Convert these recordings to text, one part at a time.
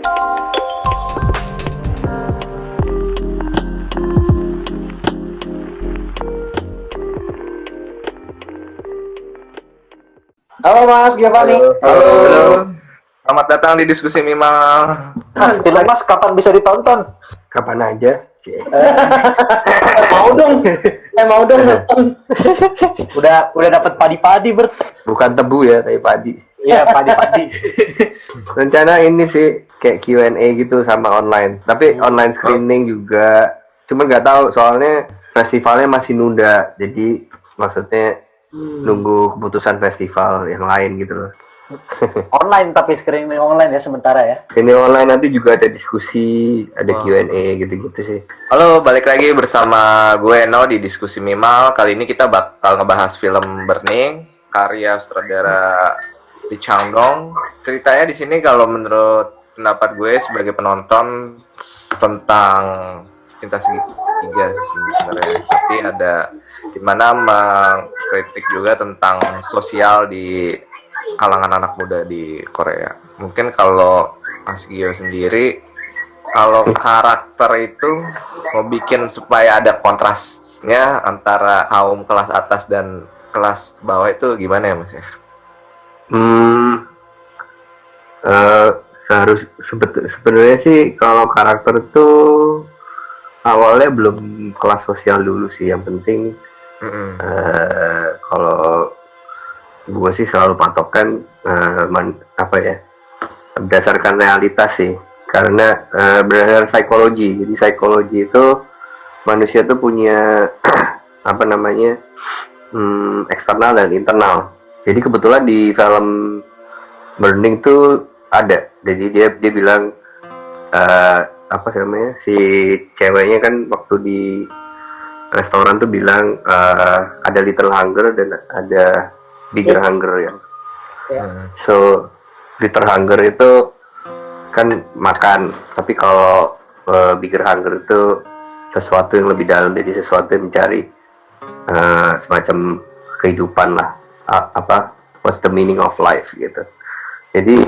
Halo Mas Giovanni. Halo. Selamat datang di diskusi Mimal. Mas, film Mas kapan bisa ditonton? Kapan aja. Mau dong nonton. Udah dapat padi-padi Bert. Bukan tebu ya, tapi padi. Iya, padi-padi. Rencana ini sih kayak Q&A gitu sama online. Tapi online screening juga. Cuma nggak tahu soalnya festivalnya masih nunda. Jadi maksudnya nunggu keputusan festival yang lain gitu loh. Online tapi screening online ya sementara ya. Ini online nanti juga ada diskusi, ada Q&A gitu-gitu sih. Halo, balik lagi bersama gue Eno di diskusi Mimal. Kali ini kita bakal ngebahas film Burning, karya sutradara Lee Chang-dong. Ceritanya di sini kalau menurut pendapat gue sebagai penonton tentang cinta segitiga sebenarnya. Tapi ada dimana mengkritik juga tentang sosial di kalangan anak muda di Korea. Mungkin kalau Mas Gio sendiri, kalau karakter itu mau bikin supaya ada kontrasnya antara kaum kelas atas dan kelas bawah itu gimana ya Mas ya? Sebenarnya sih kalau karakter tuh awalnya belum kelas sosial dulu sih. Yang penting kalau gue sih selalu patokan berdasarkan realitas sih, karena berdasarkan psikologi. Jadi psikologi itu manusia tuh punya eksternal dan internal. Jadi kebetulan di film Burning tuh ada. Jadi dia bilang si ceweknya kan waktu di restoran tuh bilang ada little hunger dan ada bigger hunger ya. So little hunger itu kan makan, tapi kalau bigger hunger itu sesuatu yang lebih dalam, jadi sesuatu yang mencari semacam kehidupan lah. What's the meaning of life gitu. Jadi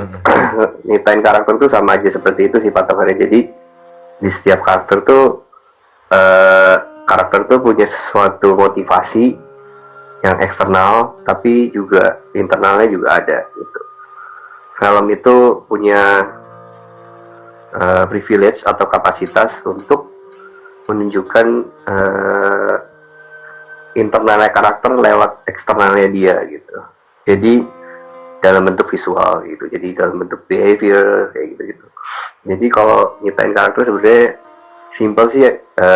nyiptain karakter tuh sama aja seperti itu sih patokannya. Jadi di setiap karakter tuh punya suatu motivasi yang eksternal, tapi juga internalnya juga ada gitu. Film itu punya privilege atau kapasitas untuk menunjukkan internalnya karakter lewat eksternalnya dia gitu. Jadi dalam bentuk visual gitu, jadi dalam bentuk behavior kayak gitu. Jadi kalau nyiptain karakter sebenarnya simple sih,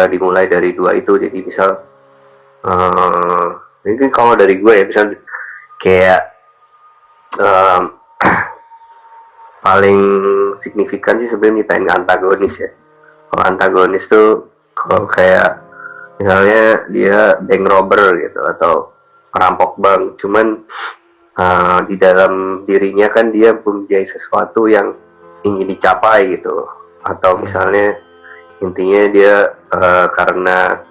dimulai dari dua itu. Jadi misal ini kalau dari gue ya, misal kayak paling signifikan sih sebenarnya nyiptain antagonis ya. Kalau antagonis tuh kalau kayak misalnya dia bank robber gitu atau perampok bank, cuman di dalam dirinya kan dia mempunyai sesuatu yang ingin dicapai gitu. Atau misalnya intinya dia karena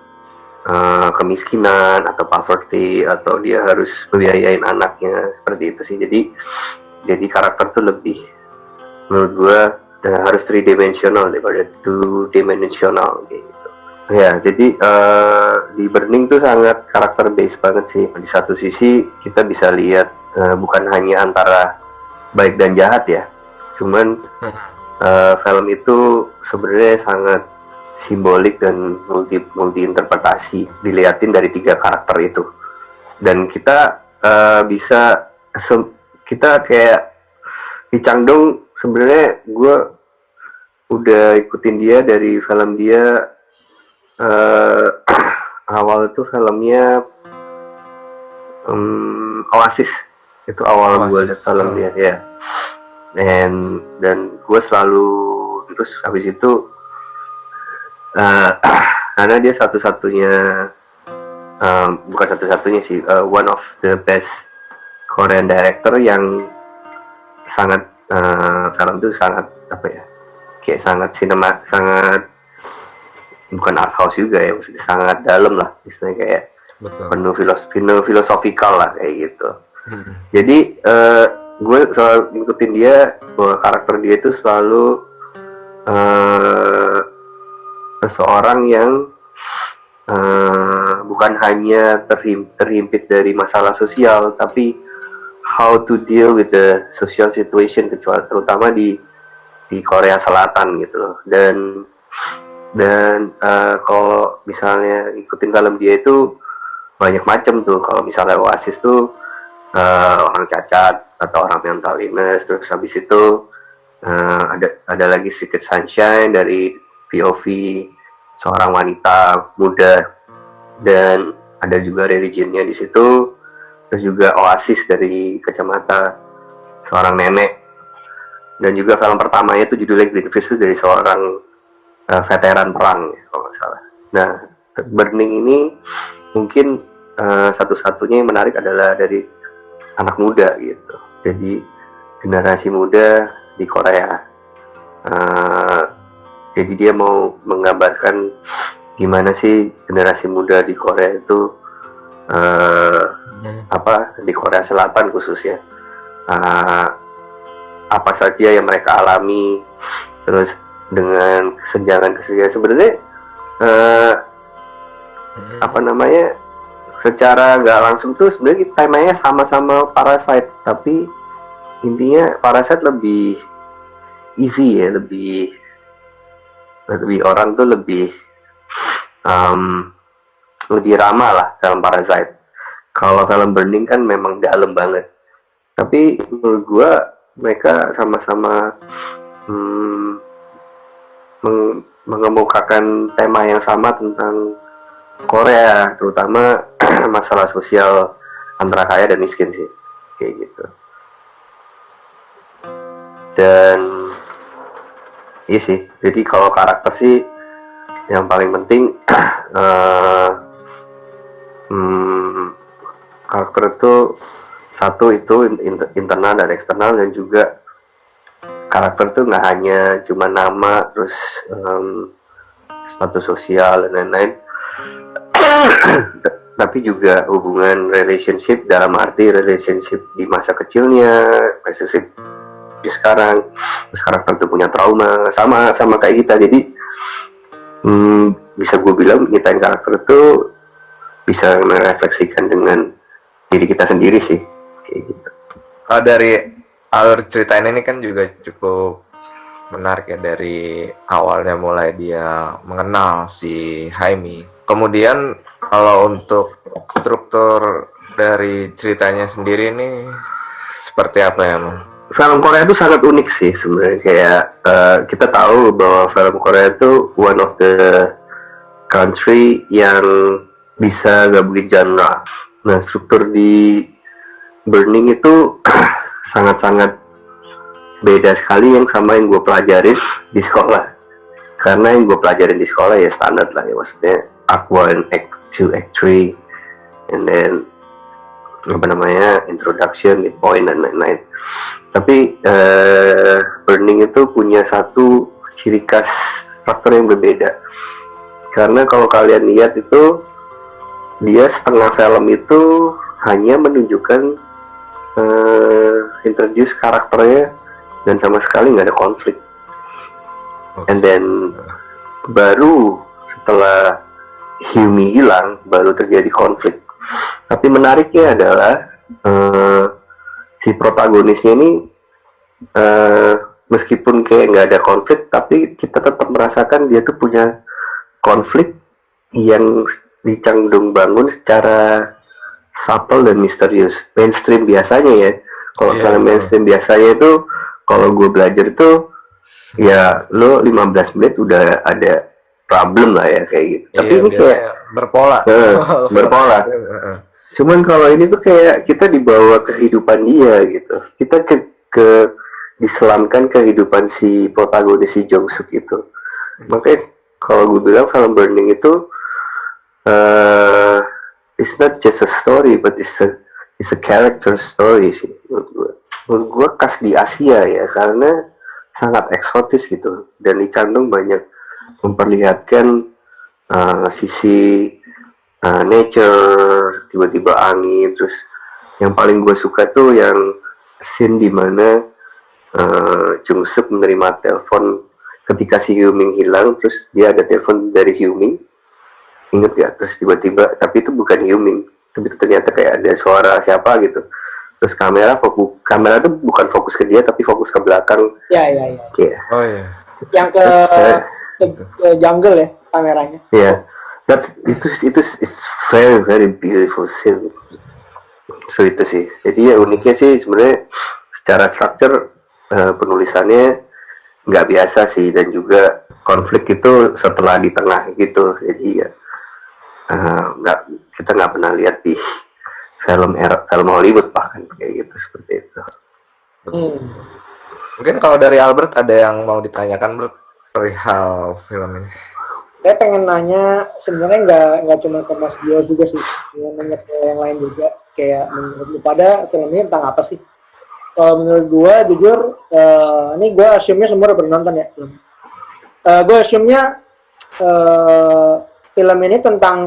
kemiskinan atau poverty, atau dia harus membiayain anaknya, seperti itu sih. Jadi karakter tuh lebih, menurut gue, harus 3-dimensional daripada 2-dimensional gitu. Ya, jadi di Burning tuh sangat karakter based banget sih. Di satu sisi kita bisa lihat bukan hanya antara baik dan jahat ya, cuman film itu sebenarnya sangat simbolik dan multi interpretasi, dilihatin dari 3 karakter itu. Dan kita kita kayak di Chang-dong, sebenarnya gue udah ikutin dia dari film dia awal itu filmnya Oasis. Itu awal gue lihat film dia ya. Dan gue selalu terus habis itu karena dia bukan satu-satunya sih, one of the best Korean director yang sangat film itu sangat kayak sangat bukan art house juga ya, maksudnya sangat dalam lah, istilahnya kayak penuh filosofikal lah kayak gitu. Jadi gue selalu ngikutin dia, bahwa karakter dia itu selalu eh, seseorang yang bukan hanya terhimpit dari masalah sosial, tapi how to deal with the social situation, terutama di Korea Selatan gitu loh. Dan kalau misalnya ikutin film dia itu banyak macam tuh. Kalau misalnya Oasis tuh orang cacat atau orang mental illness, terus habis itu ada lagi Secret Sunshine dari POV seorang wanita muda, dan ada juga religionnya di situ, terus juga Oasis dari kacamata seorang nenek, dan juga film pertamanya itu judulnya Green Fish, itu dari seorang veteran perang ya, kalau nggak salah. Nah, Burning ini mungkin satu-satunya yang menarik adalah dari anak muda gitu. Jadi generasi muda di Korea. Jadi dia mau menggambarkan gimana sih generasi muda di Korea itu di Korea Selatan khususnya, apa saja yang mereka alami, terus dengan kesenjangan sebenarnya secara nggak langsung tuh sebenarnya temanya sama-sama Parasite, tapi intinya Parasite lebih easy ya, lebih orang tuh lebih ramah lah film Parasite. Kalau film Burning kan memang dalam banget, tapi menurut gua mereka sama-sama mengemukakan tema yang sama tentang Korea, terutama masalah sosial antara kaya dan miskin sih, kayak gitu. Dan iya sih, jadi kalau karakter sih yang paling penting karakter itu satu itu internal dan eksternal, dan juga karakter tuh nggak hanya cuma nama, terus status sosial dan lain-lain, tapi juga hubungan relationship dalam arti relationship di masa kecilnya, relationship di sekarang, terus karakter tuh punya trauma sama kayak kita. Jadi bisa gue bilang nyitain karakter itu bisa merefleksikan dengan diri kita sendiri sih, kayak gitu. Dari alur cerita ini kan juga cukup menarik ya, dari awalnya mulai dia mengenal si Haimi. Kemudian kalau untuk struktur dari ceritanya sendiri ini seperti apa ya, Mang? Film Korea itu sangat unik sih sebenarnya. Kayak kita tahu bahwa film Korea itu one of the country yang bisa gabungin genre. Nah, struktur di Burning itu sangat-sangat beda sekali yang sama yang gue pelajarin di sekolah. Karena yang gue pelajarin di sekolah ya standar lah ya, maksudnya Act 1, Act 2, Act 3, and then introduction, midpoint, dan lain-lain. Tapi Burning itu punya satu ciri khas struktur yang berbeda. Karena kalau kalian lihat itu, dia setengah film itu hanya menunjukkan introduce karakternya, dan sama sekali nggak ada konflik. And then baru setelah Hyumi hilang, baru terjadi konflik. Tapi menariknya adalah si protagonisnya ini meskipun kayak nggak ada konflik, tapi kita tetap merasakan dia tuh punya konflik yang dicangdung bangun secara subtle dan misterius. Mainstream biasanya ya, kalau film mainstream biasanya itu, kalau gue belajar itu ya lo 15 menit udah ada problem lah ya, kayak gitu. Tapi ini kayak berpola. Berpola. Cuman kalau ini tuh kayak kita dibawa kehidupan dia gitu. Kita diselamkan kehidupan si protagonis si Jong Suk itu. Makanya kalau gue bilang film Burning itu it's not just a story, but it's a character story sih menurut gue. Menurut gue khas di Asia ya, karena sangat eksotis gitu, dan Lee Chang-dong banyak memperlihatkan sisi nature, tiba-tiba angin. Terus yang paling gue suka tuh yang scene dimana Jung Suk menerima telepon ketika si Hyuming hilang, terus dia ada telepon dari Hyuming, inget gak? Terus tiba-tiba, tapi itu bukan Hyuming, tapi itu ternyata kayak ada suara siapa gitu. Terus kamera tuh bukan fokus ke dia, tapi fokus ke belakang. Iya. Oh iya. Yang ke jungle ya kameranya. Yeah, but it's very very beautiful scene. So itu sih. Jadi ya uniknya sih sebenarnya secara structure penulisannya nggak biasa sih, dan juga konflik itu setelah di tengah gitu. Jadi ya kita nggak pernah lihat di film Hollywood bahkan kayak gitu, seperti itu. Mungkin kalau dari Albert ada yang mau ditanyakan Bro perihal film ini. Saya pengen nanya, sebenarnya nggak cuma ke Mas Gio juga sih, pengen nanya ke yang lain juga, kayak menurut lu pada film ini tentang apa sih? Kalau menurut gue jujur, ini gue assume-nya semua udah pernah nonton ya film. Gue assume-nya film ini tentang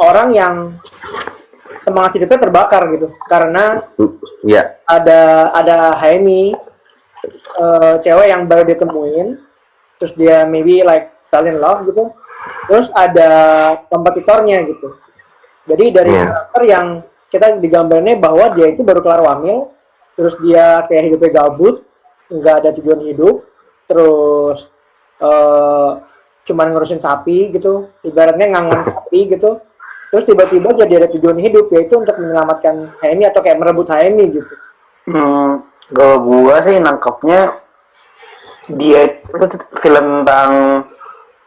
orang yang semangat hidupnya terbakar gitu, karena ada Haemi, cewek yang baru ditemuin, terus dia maybe like fell in love gitu, terus ada kompetitornya gitu. Jadi dari karakter yang kita digambarnya bahwa dia itu baru kelar wamil, terus dia kayak hidupnya gabut, nggak ada tujuan hidup, terus cuman ngurusin sapi gitu, ibaratnya ngangon sapi gitu. Terus tiba-tiba jadi ada tujuan hidup, yaitu untuk menyelamatkan Haemi atau kayak merebut Haemi gitu. Kalau gua sih nangkepnya dia itu film tentang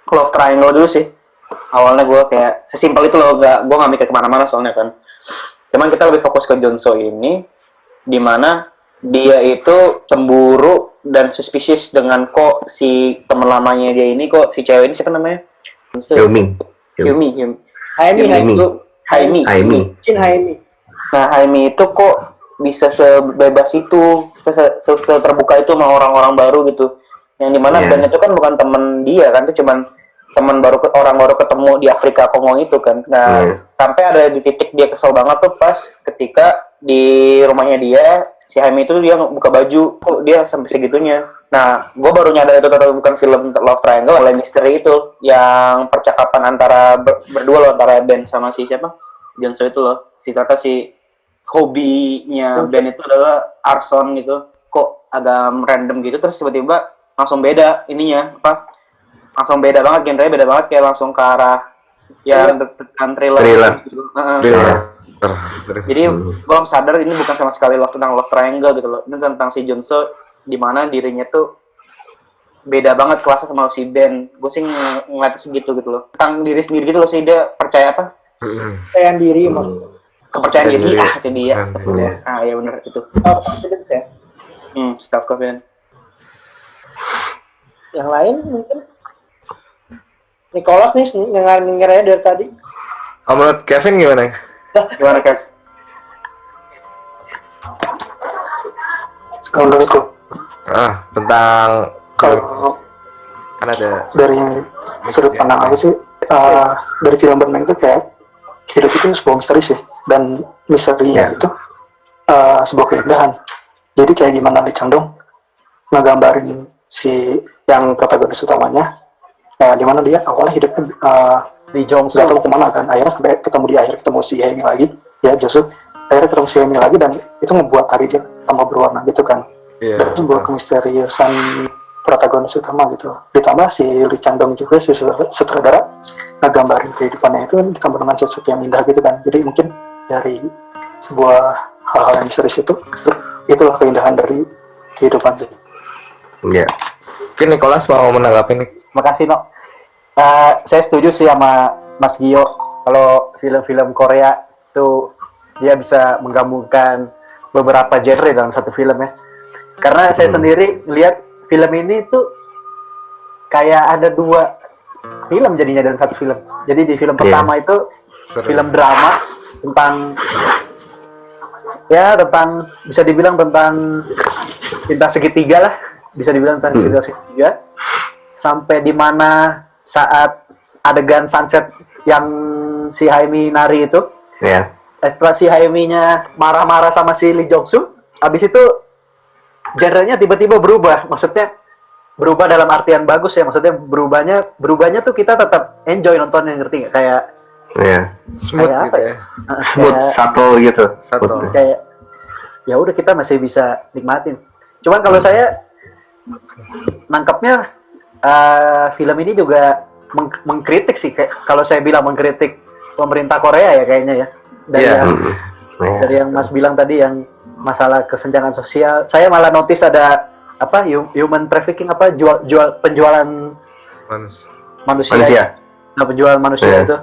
love triangle dulu sih. Awalnya gua kayak sesimpel itu loh, gua nggak mikir kemana-mana soalnya kan. Cuman kita lebih fokus ke Jonso ini, di mana dia itu cemburu dan suspicious dengan kok si teman lamanya dia ini, kok si cewek ini siapa namanya? Hyuming. Haemi. Shin Haemi. Nah, Haemi itu kok bisa sebebas itu, terbuka itu sama orang-orang baru gitu. Yang dimana Ben itu kan bukan temen dia kan, itu cuman teman orang baru ketemu di Afrika Kongo itu kan. Nah, sampai ada di titik dia kesel banget tuh pas ketika di rumahnya dia, si Haemi itu dia buka baju, kok dia sampai segitunya. Nah, gue baru nyadar itu ternyata bukan film love triangle, oleh misteri itu yang percakapan antara berdua loh, antara Ben sama si siapa? Jonso itu loh. Ternyata si hobinya Ben itu adalah arson gitu. Kok agak random gitu, terus tiba-tiba langsung beda ininya apa? Langsung beda banget, genrenya beda banget, kayak langsung ke arah yang thriller. Gitu. Jadi gue langsung sadar ini bukan sama sekali tentang love triangle gitu loh. Ini tentang si Jonso, di mana dirinya tuh beda banget kelasnya sama si Ben. Gue sih ngeliatnya segitu gitu loh. Tentang diri sendiri gitu loh sih, dia percaya apa? Kepercayaan diri maksudnya. Kepercayaan diri, itu dia. Astagfirullah. Iya benar itu. Confidence ya. Self confidence. Yang lain mungkin Nicholas nih dengar-dengarnya dari tadi. Menurut Kevin gimana? Gimana Kev? Kalau menurutku, Tentang kalau kan ada dari sudut pandang aku sih, dari film Burning itu kayak hidup itu sebuah misteri sih, dan misterinya itu sebuah keindahan. Jadi kayak gimana Lee Chang-dong ngegambarin si yang protagonis utamanya, dimana dia awalnya hidupnya Lee Jong-soo nggak tahu kemana kan, akhirnya sampai ketemu si Haemi lagi, ya Josu, akhirnya ketemu si Haemi lagi, dan itu ngebuat hari dia tambah berwarna gitu kan. Dan sebuah kemisteriusan protagonis utama gitu. Ditambah si Lee Chang-dong juga, si sutradara, ngegambarin kehidupannya itu ditambah dengan sesuatu yang indah gitu kan. Jadi mungkin dari sebuah hal-hal yang misterius itulah keindahan dari kehidupan sih. Iya. Mungkin Nicholas mau menanggapi nih. Makasih No. Saya setuju sih sama Mas Gio, kalau film-film Korea itu dia bisa menggabungkan beberapa genre dalam satu film ya. Karena saya sendiri lihat film ini tuh kayak ada dua film jadinya dalam satu film. Jadi di film pertama itu film drama tentang bisa dibilang tentang cinta segitiga lah, bisa dibilang tentang cinta segitiga, sampai di mana saat adegan sunset yang si Haemi nari itu, setelah si Haeminya marah-marah sama si Lee Jong-soo, habis itu genrenya tiba-tiba berubah, maksudnya berubah dalam artian bagus ya, maksudnya berubahnya tuh kita tetap enjoy nontonnya, ngerti nggak? Kayak Smooth kayak gitu apa ya. Smooth, subtle gitu. Subtle. kayak ya udah kita masih bisa nikmatin. Cuman kalau saya nangkepnya film ini juga mengkritik sih, kayak kalau saya bilang mengkritik pemerintah Korea ya kayaknya ya. Dari yang Mas bilang tadi yang masalah kesenjangan sosial, saya malah notice ada apa human trafficking, apa penjualan manusia. Nah, penjualan manusia itu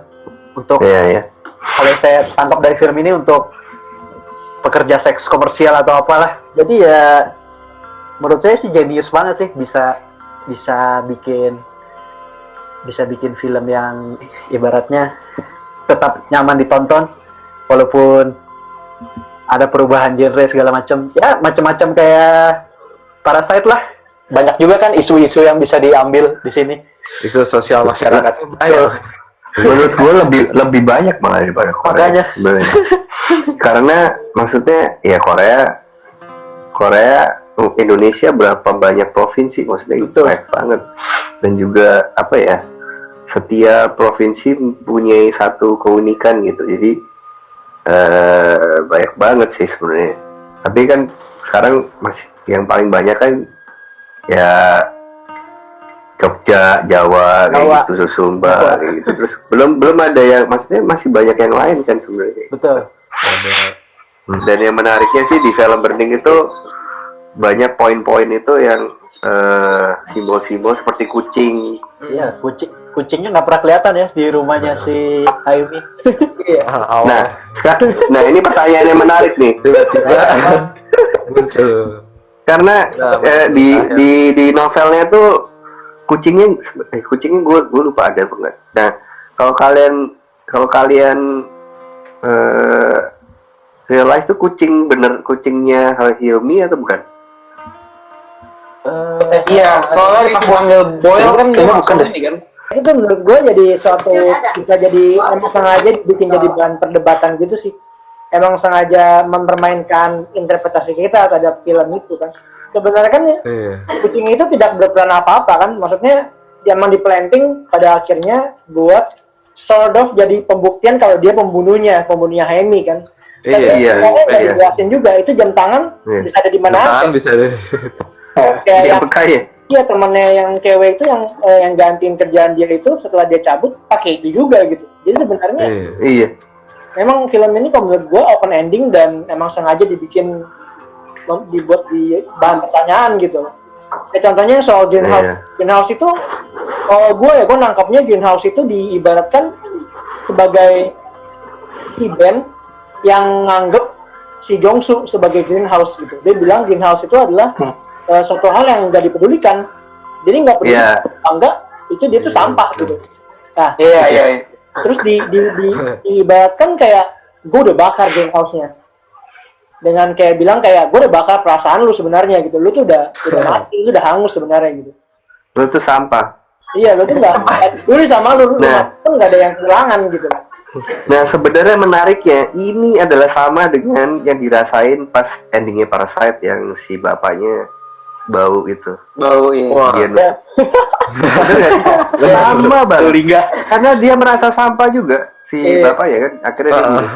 untuk kalau saya tangkap dari film ini untuk pekerja seks komersial atau apalah. Jadi ya menurut saya sih jenius banget sih, bisa bikin film yang ibaratnya tetap nyaman ditonton walaupun ada perubahan genre segala macam. Ya macam-macam kayak Parasite lah. Banyak juga kan isu-isu yang bisa diambil di sini. Isu sosial masyarakat itu banyak. Menurut gue lebih banyak malah daripada Korea. Makanya. Karena maksudnya ya Korea Indonesia berapa banyak provinsi, maksudnya itu banyak banget. Dan juga apa ya, setiap provinsi mempunyai satu keunikan gitu. Jadi banyak banget sih sebenarnya. Tapi kan sekarang masih yang paling banyak kan ya Jogja, Jawa, kayak gitu, Sumba, kayak gitu. Terus belum ada yang, maksudnya masih banyak yang lain kan sebenarnya. Betul. Dan yang menariknya sih di film Burning itu banyak poin-poin itu yang simbol-simbol seperti kucing. Iya, kucingnya nggak pernah kelihatan ya di rumahnya si Hayumi. Nah ini pertanyaan yang menarik nih. Muncul. Karena di novelnya tuh kucingnya gue lupa ada apa enggak. Nah kalau kalian realize tuh kucingnya Hayumi atau bukan? Iya, soalnya pas panggil Boyle kan dia bukan ini kan. Itu menurut gue jadi suatu, bisa jadi emang sengaja bikin jadi bahan perdebatan gitu sih. Emang sengaja mempermainkan interpretasi kita terhadap film itu kan. Sebenarnya kan kucing itu tidak berperan apa-apa kan. Maksudnya dia emang diplanting pada akhirnya buat sort of jadi pembuktian kalau dia pembunuhnya Hayemi kan. Iya. Dijelasin juga itu jam tangan bisa ada di mana aja. Bisa ada. Iya, temannya yang cewek itu yang gantiin kerjaan dia itu setelah dia cabut pakai itu juga gitu. Jadi sebenarnya memang film ini kalau menurut gue open ending dan emang sengaja dibuat di bahan pertanyaan gitu. Contohnya soal Greenhouse. Greenhouse itu gue nangkapnya Greenhouse itu diibaratkan sebagai si Ben yang nganggep si Jongsu sebagai greenhouse gitu. Dia bilang greenhouse itu adalah suatu hal yang nggak dipedulikan. Jadi nggak peduli enggak, itu dia tuh sampah gitu. Nah, terus diibaratkan kayak gue udah bakar greenhouse-nya. Dengan kayak bilang kayak gue udah bakar perasaan lu sebenarnya gitu. Lu tuh udah mati, lu udah hangus sebenarnya gitu. Lu tuh sampah. Iya, lu tuh nggak peduli sama lu tuh nggak ada yang kehilangan gitu. Nah sebenarnya menariknya ini adalah sama dengan yang dirasain pas endingnya Parasite yang si bapaknya bau itu. Sama banget. Karena dia merasa sampah juga si bapaknya kan akhirnya dia bunuh.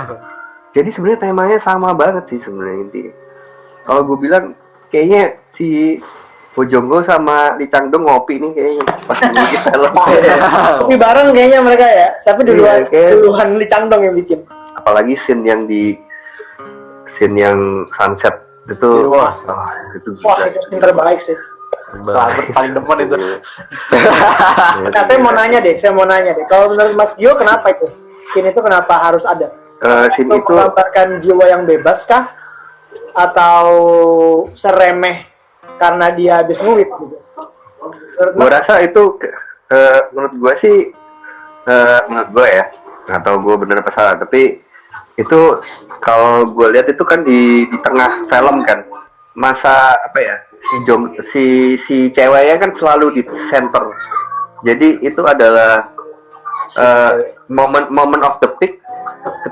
Jadi sebenarnya temanya sama banget sih sebenarnya intinya. Kalau gue bilang kayaknya si Bojonggo sama Lee Chang-dong ngopi nih kayaknya pas bikin film. Ngopi bareng kayaknya mereka ya. Tapi duluan Lee Chang-dong yang bikin. Apalagi scene yang sunset itu itu terbaik sih. Paling demen itu. Nah, saya mau nanya deh. Kalau menurut Mas Gio kenapa itu? Scene itu kenapa harus ada? Scene itu menggambarkan jiwa yang bebas kah? Atau seremeh karena dia habis nguit gitu? Gue rasa itu menurut gue sih menurut gue ya, nggak tahu gue bener apa salah, tapi itu kalau gue lihat itu kan di tengah film kan, masa apa ya, si ceweknya kan selalu di center, jadi itu adalah moment of the peak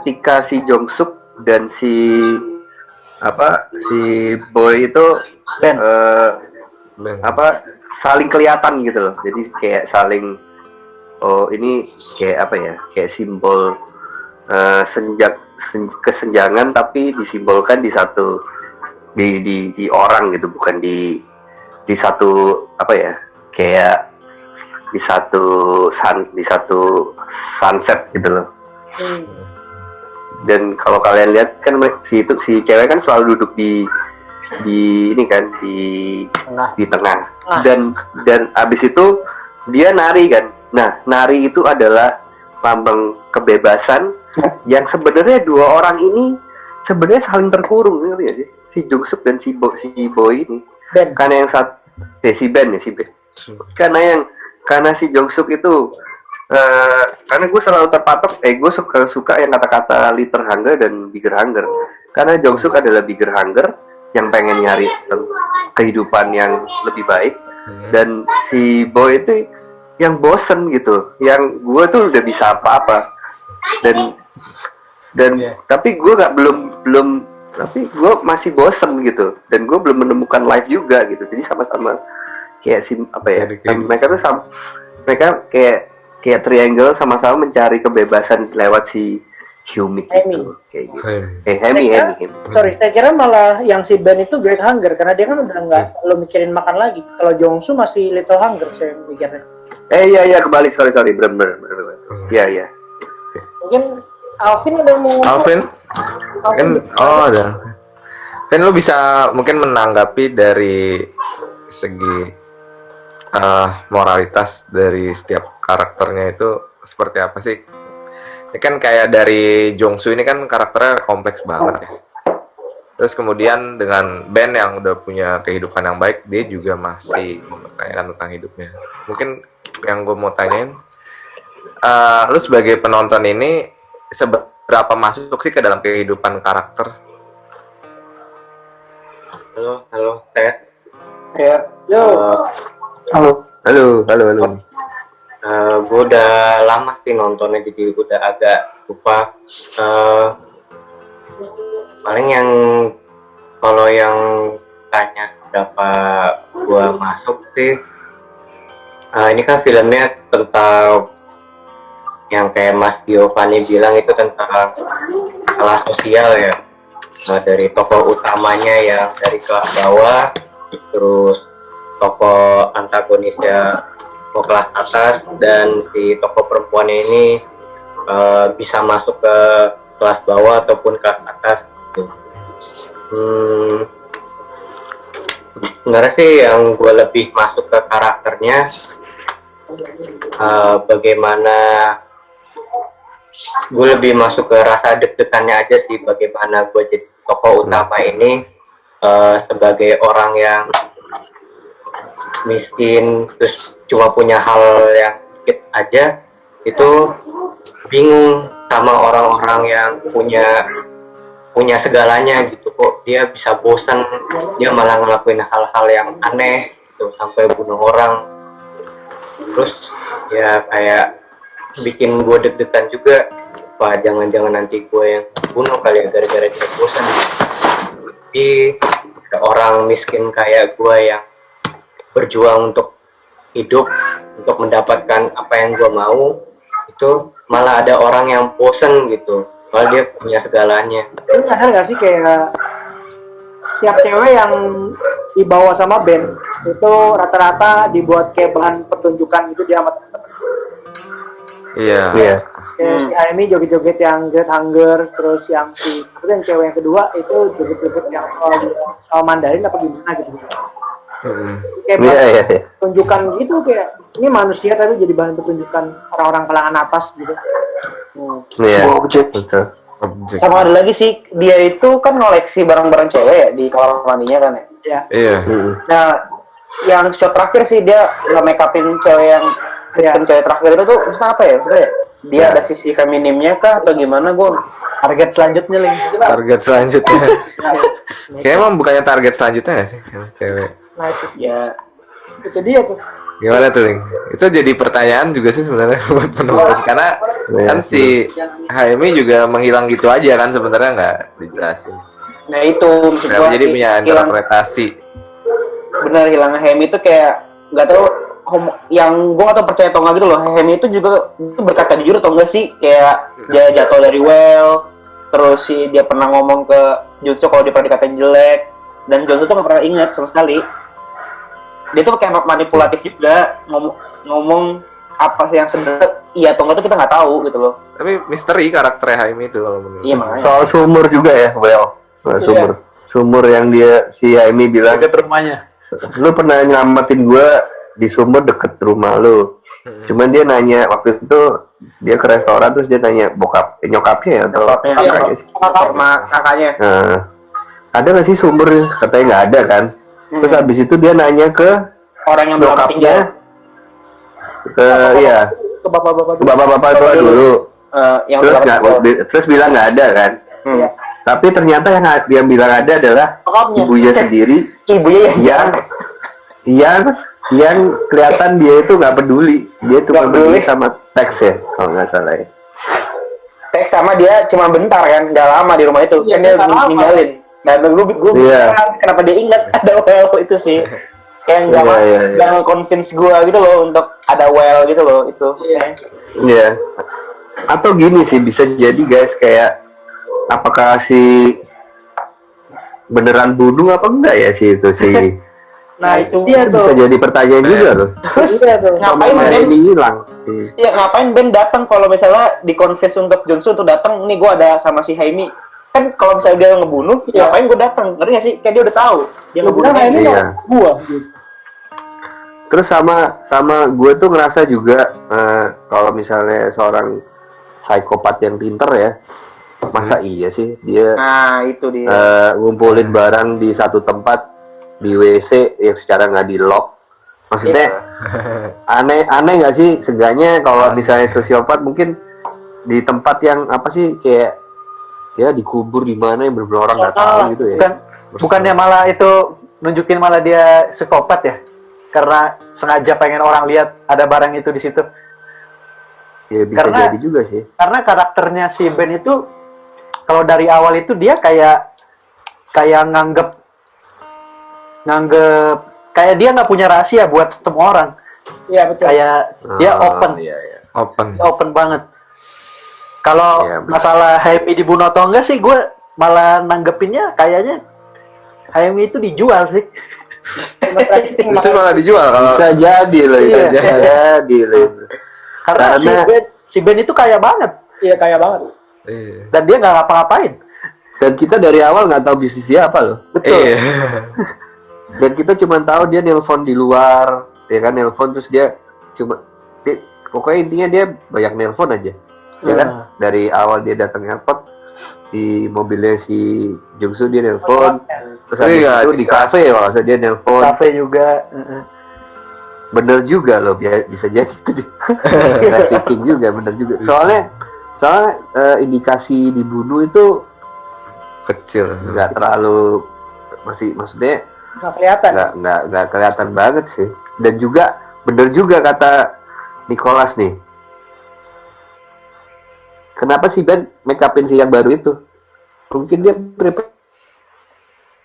ketika si Jong Suk dan si boy itu saling kelihatan gitu loh. Jadi kayak saling, oh ini kayak apa ya, kayak simbol kesenjangan, tapi disimbolkan di satu di orang gitu, bukan di satu apa ya, kayak di satu sunset gitu loh. Dan kalau kalian lihat kan si cewek kan selalu duduk di ini kan di tengah. Dan abis itu dia nari kan. Nah, nari itu adalah lambang kebebasan yang sebenarnya dua orang ini sebenarnya saling terkurung, ngerti ya sih? Si Jungsuk dan si Boy ini. Ben. Karena yang si Ben. Karena si Jungsuk itu karena gue selalu terpatok, gue suka yang kata-kata Little Hunger dan Bigger Hunger. Karena Jungsuk adalah Bigger Hunger yang pengen nyari kehidupan yang lebih baik, dan si Boy itu yang bosen gitu, yang gue tuh udah bisa apa-apa, dan tapi gue tapi gue masih bosen gitu, dan gue belum menemukan life juga gitu. Jadi sama-sama kayak mereka tuh mereka kayak triangle, sama-sama mencari kebebasan lewat si Hyumi gitu, kayak gitu. Hemi. Sorry, saya kira malah yang si Ben itu Great Hunger, karena dia kan udah nggak perlu mikirin makan lagi. Kalau Jongsu masih Little Hunger, saya mikirnya. Iya, kebalik, sorry, bener. Iya. Mungkin Alvin ada yang mau Alvin kan, ada. Kan lu bisa mungkin menanggapi dari segi moralitas dari setiap karakternya itu seperti apa sih? Ini kan kayak dari Jongsu ini kan karakternya kompleks banget ya. Terus kemudian dengan Ben yang udah punya kehidupan yang baik, dia juga masih mempertanyakan tentang hidupnya. Mungkin yang gue mau tanyain, lu sebagai penonton ini seberapa masuk sih ke dalam kehidupan karakter? Halo, tes. Ya, Halo. Gue udah lama sih nontonnya, jadi udah agak lupa. Paling yang kalau yang tanya seberapa gue masuk sih, ini kan filmnya tentang yang kayak Mas Giovanni bilang itu tentang kelas sosial ya. Dari tokoh utamanya yang dari kelas bawah, terus tokoh antagonisnya ke kelas atas, dan si tokoh perempuan ini bisa masuk ke kelas bawah ataupun kelas atas. Sebenarnya sih yang gue lebih masuk ke karakternya, bagaimana gue lebih masuk ke rasa deg-degannya aja sih, bagaimana gue jadi tokoh utama ini sebagai orang yang miskin, terus cuma punya hal yang sedikit aja, itu bingung sama orang-orang yang punya segalanya gitu. Kok dia bisa bosan, dia malah ngelakuin hal-hal yang aneh gitu, sampai bunuh orang. Terus ya kayak bikin gue deg-degan juga, wah jangan-jangan nanti gue yang bunuh kali ya, gara-gara dia bosan. Tapi orang miskin kayak gue yang berjuang untuk hidup, untuk mendapatkan apa yang gue mau, itu malah ada orang yang bosen gitu, malah dia punya segalanya. Lu nyadar gak sih kayak tiap cewek yang dibawa sama Ben itu rata-rata dibuat kayak bahan pertunjukan gitu dia sama temen-temen. Iya. Kayak si Amy joget-joget yang Great Hunger, terus yang cewek yang kedua itu joget-joget yang soal Mandarin apa gimana gitu. Kayak pertunjukan gitu, kayak ini manusia tapi jadi bahan pertunjukan orang-orang kalangan atas gitu. Sebuah objek. Sama ada lagi sih, dia itu kan ngoleksi barang-barang cewek ya di kamar mandinya kan ya. Iya. Nah, yang shot terakhir sih dia nge-make upin cewek yang victim cewek terakhir itu tuh maksudnya apa ya? Maksudnya dia ada sisi feminimnya kah atau gimana? Gue Target selanjutnya, Ling. Target selanjutnya. Kayaknya emang bukannya target selanjutnya nggak sih, cewek? Nah itu, ya itu dia tuh. Gimana tuh, Ling? Itu jadi pertanyaan juga sih sebenarnya buat penonton, karena kan si Haimi juga menghilang gitu aja kan, sebenarnya nggak dijelasin. Nah itu maksud gua Jadi punya interpretasi. benar hilangnya Hemi itu kayak nggak tahu yang gue atau percaya atau nggak gitu loh. Hemi itu juga itu berkata jujur atau enggak sih, kayak dia jatuh dari well, terus sih dia pernah ngomong ke Junsu kalau dia pernah dikatain jelek, dan Junsu tuh nggak pernah ingat sama sekali. Dia tuh kayak manipulatif juga, ngomong apa yang sebenarnya iya atau enggak tuh kita nggak tahu gitu loh. Tapi misteri karakter Haimi itu kalau menurut. Iya makanya. Soal sumur juga ya, soal sumur yang dia si Haimi bilang Dekat rumahnya. lu pernah nyelamatin gua di sumur deket rumah lu. Cuman dia nanya waktu itu dia ke restoran terus dia nanya nyokapnya ya atau kakaknya sih? Sama kakaknya. Nah, ada nggak sih sumber? Katanya nggak ada kan. Terus habis itu dia nanya ke Orang yang belum tinggal. Iya, Ke bapak-bapak ke bapak-bapak tua dulu. Yang Terus bilang nggak ada kan. Iya. Tapi ternyata yang dia bilang ada adalah Bokapnya. ibunya sendiri ibunya yang kelihatan dia itu nggak peduli. Dia cuma peduli sama teks ya, kalau nggak salah ya. teks sama dia cuma bentar kan, nggak lama di rumah itu. Iya, Kan dia bentar lama. ninggalin. Dan gue Iya. kenapa dia ingat ada well itu sih. Kayak nggak nge-convince gue gitu loh untuk ada well gitu loh itu. Iya. Atau gini sih bisa jadi guys, kayak apakah si beneran bunuh apa enggak ya sih itu sih. Nah itu Iya Bisa tuh. jadi pertanyaan juga loh. Iya tuh. ngapain Sama Ben? ini hilang. Iya ngapain Ben datang kalau misalnya di-convince untuk Junsu untuk datang, nih gue ada sama si Haimi. Kan kalau misalnya dia ngebunuh, Iya. ngapain gue datang? Ngerti nggak sih? Kayak dia udah tahu dia ngebunuh. Nah, ini Iya. gua gitu. Terus sama gue tuh ngerasa juga kalau misalnya seorang psikopat yang pinter ya, masa iya sih dia Nah itu dia. ngumpulin barang di satu tempat di WC yang secara nggak di lock. Maksudnya aneh nggak sih? Seenggaknya kalau misalnya sosiopat mungkin di tempat yang apa sih kayak ya dikubur di mana yang beberapa orang nggak tahu gitu ya. Bukannya malah itu nunjukin malah dia psikopat ya? Karena sengaja pengen orang lihat ada barang itu di situ. Ya bisa Karena- jadi juga sih. Karena karakternya si Ben itu kalau dari awal itu dia kayak nganggep kayak dia nggak punya rahasia buat semua orang. Iya betul. Kayak dia open, Iya, iya. Open. open banget. Kalau Iya, betul. masalah Haimi dibunuh atau enggak sih, gue malah nanggepinnya kayaknya Haimi itu dijual sih. Justru malah dijual kalau Bisa jadi loh, Iya. bisa jadi loh. Karena si Ben itu kaya banget Iya kaya banget. Iya. dan dia nggak ngapa-ngapain. Dan kita dari awal nggak tahu bisnisnya apa loh. Betul. Iya. Dan kita cuma tahu dia nelpon di luar, ya kan, nelpon terus dia pokoknya intinya dia banyak nelpon aja, ya kan. Dari awal dia datang airport di mobilnya si Jungsu dia nelpon, terus habis Iya, itu di kafe kalau dia nelpon. Cafe juga. Bener juga loh, bisa jadi itu trafficking juga, bener juga. Soalnya indikasi dibunuh itu Kecil. nggak terlalu maksudnya Nggak kelihatan. nggak kelihatan banget sih. Dan juga bener juga kata Nicholas nih, kenapa sih Ben make upin si yang baru itu? Mungkin dia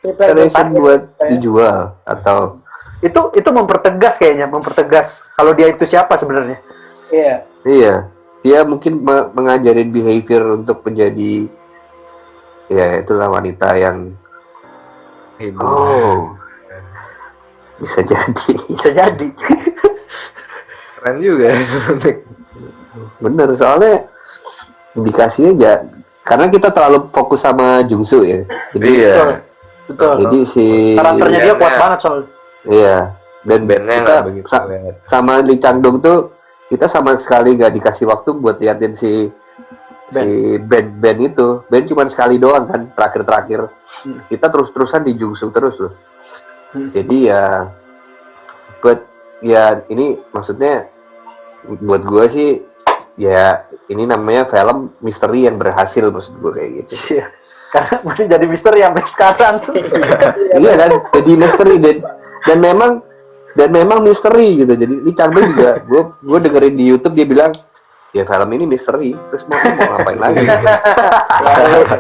preparation buat dijual atau Itu mempertegas kayaknya, kalau dia itu siapa sebenarnya. Iya. iya, dia mungkin mengajarin behavior untuk menjadi ya itulah wanita yang bisa jadi. Bisa jadi. Keren juga. Bener, soalnya indikasinya ya karena kita terlalu fokus sama Jungsu ya. Jadi Iya. Betul. jadi si Karakternya dia kuat Iya. banget soalnya. iya, dan Bandnya kita nggak begitu. sama Lee Chang-dong tuh kita sama sekali nggak dikasih waktu buat liatin si Ben itu. Ben cuma sekali doang kan terakhir. Kita terus-terusan di Jungsu terus loh. Jadi ya ini maksudnya buat gue sih ya ini namanya film misteri yang berhasil maksud gue kayak gitu. Iya. Karena masih jadi misteri sampai sekarang. Iya kan, jadi misteri dan memang misteri gitu. Jadi Lee Chang-dong juga gue dengerin di YouTube dia bilang ya film ini misteri, terus mau ngapain lagi?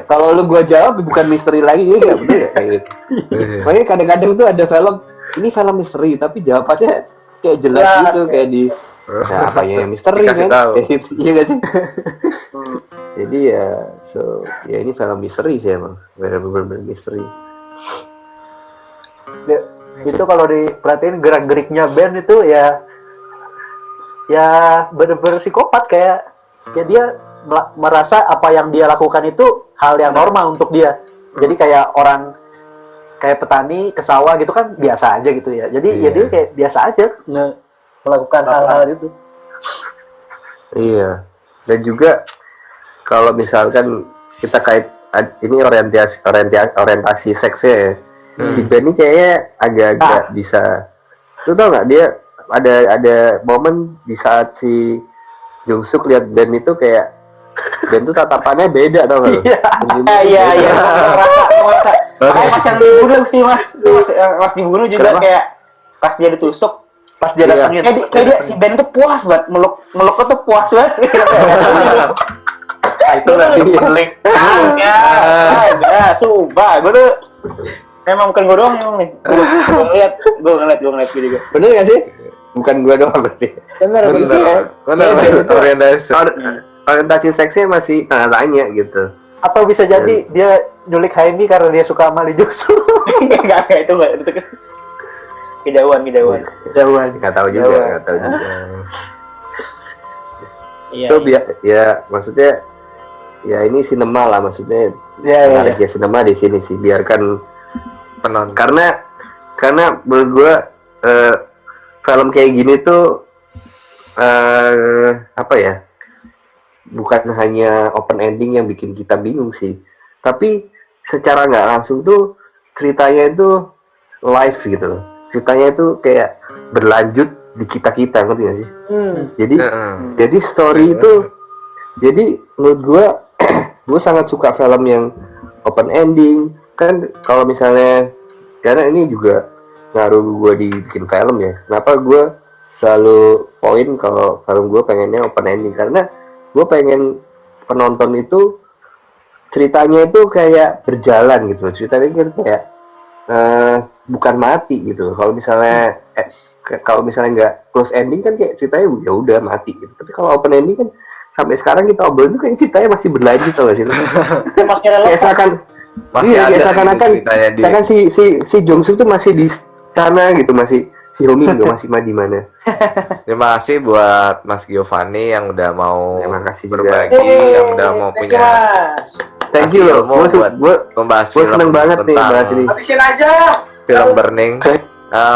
Kalau lu gue jawab bukan misteri lagi ya nggak bener ya kayak gitu. Makanya kadang-kadang tuh ada film ini film misteri tapi jawabannya kayak jelas gitu kayak di nah apanya yang misteri kan kayak gitu, iya gak sih? Jadi ya ya ini film misteri sih emang bener-bener misteri. Itu kalau diperhatiin gerak-geriknya Ben itu ya bener-bener psikopat kayak ya dia merasa apa yang dia lakukan itu hal yang normal untuk dia. Jadi kayak orang kayak petani ke sawah gitu kan biasa aja gitu ya. Jadi ya dia kayak biasa aja melakukan hal-hal itu. Iya. Dan juga kalau misalkan kita kait ini orientasi seksnya ya. Si Ben ini kayaknya agak-agak bisa. Lu tau nggak dia ada momen di saat si Jung Suk lihat Ben itu kayak Ben tuh tatapannya beda tau nggak? Iya. Merasa. Mas yang dibunuh sih mas dibunuh juga. Kenapa? Kayak pas dia ditusuk, pas dia datangin. Kayak dia si Ben tuh puas banget meluknya tuh puas banget. Itu nanti pelik. Ya, sumpah gue tuh emang bukan gue doang emang nih. Gue ngeliat juga. Bener gak sih? Bukan gue doang berarti. Bener. Orientasi seksnya masih tanya gitu. Atau bisa jadi dia nyulik Haini karena dia suka sama Lee Jong Suk. Enggak itu kan kejauhan. Nggak tahu juga. So ya maksudnya ya ini sinema lah maksudnya. Menariknya sinema di sini sih biarkan penonton. Karena menurut gua film kayak gini tuh apa ya? Bukan hanya open ending yang bikin kita bingung sih, tapi secara nggak langsung tuh ceritanya itu live gitu loh. Ceritanya itu kayak berlanjut di kita ngerti nggak sih? Jadi story itu, jadi menurut gue sangat suka film yang open ending. Kan kalau misalnya karena ini juga ngaruh gue di bikin film ya. Kenapa gue selalu poin kalau film gue pengennya open ending karena gue pengen penonton itu ceritanya itu kayak berjalan gitu loh. Ceritanya kan kayak bukan mati gitu. Kalau misalnya nggak close ending kan kayak ceritanya ya udah mati gitu. Tapi kalau open ending kan sampai sekarang kita obrolin itu kayak ceritanya masih berlanjut tau gak sih? Kayak seakan si Jong Suk tuh masih di sana gitu, masih si Homi juga masih di mana. Terima kasih buat Mas Giovanni yang udah mau berbagi, yang udah mau punya thank you loh. Gue membahas film. Gue seneng banget nih bahas ini. Habisin aja. Film Burning.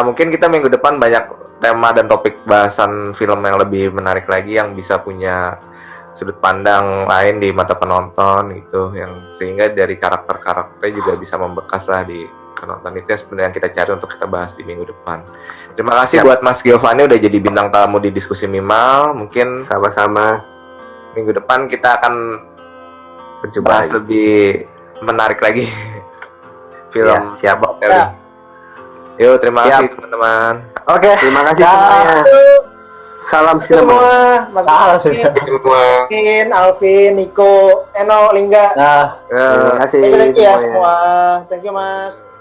Mungkin kita minggu depan banyak tema dan topik bahasan film yang lebih menarik lagi yang bisa punya sudut pandang lain di mata penonton gitu, yang sehingga dari karakternya juga bisa membekas lah di penonton. Itu yang sebenarnya kita cari untuk kita bahas di minggu depan. Terima kasih buat Mas Giovanni udah jadi bintang tamu di diskusi Mimal. Mungkin sama-sama minggu depan kita akan bahas lebih menarik lagi film siapa Yuk, terima kasih teman-teman. Oke, terima kasih semuanya. Salam sinema. Mas Alvin, Nico, Eno, Lingga. Terima kasih Thank you ya semua. Thank you Mas.